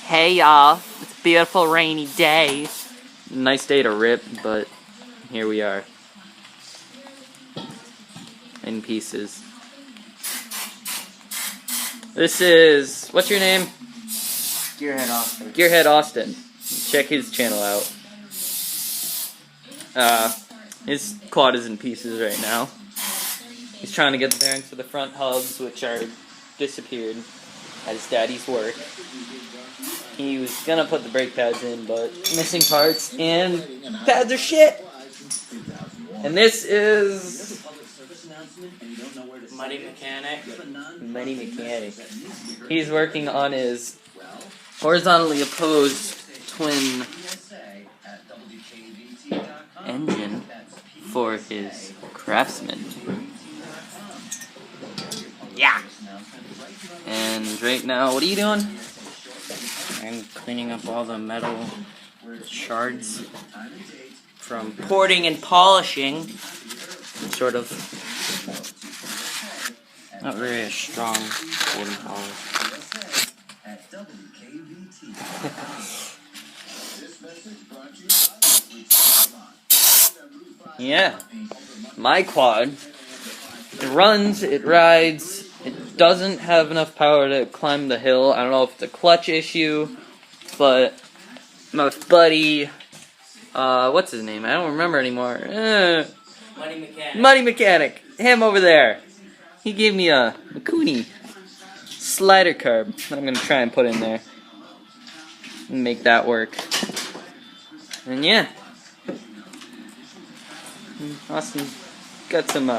Hey y'all, it's a beautiful rainy day. Nice day to rip, but here we are. In pieces. This is, what's your name? Gearhead Austin. Gearhead Austin. Check his channel out. His quad is in pieces right now. He's trying to get the bearings for the front hubs, which are disappeared at his daddy's work. He was gonna put the brake pads in, but missing parts, and pads are shit! And this is Muddy Mechanic. Muddy Mechanic. He's working on his horizontally opposed twin engine for his Craftsman. Yeah! And right now, what are you doing? I'm cleaning up all the metal shards From porting and polishing. Sort of. not very a strong wooden polish. Yeah. My quad. It runs, it rides, it doesn't have enough power to climb the hill. I don't know if it's a clutch issue, but my buddy, what's his name? I don't remember anymore. Muddy Mechanic. Muddy Mechanic. Him over there. He gave me a Mikuni slider curb that I'm going to try and put in there and make that work. And yeah. Austin got some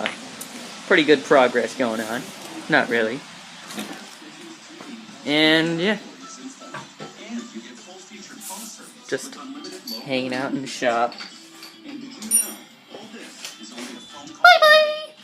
pretty good progress going on. Not really. And yeah. Just hanging out in the shop. Bye bye!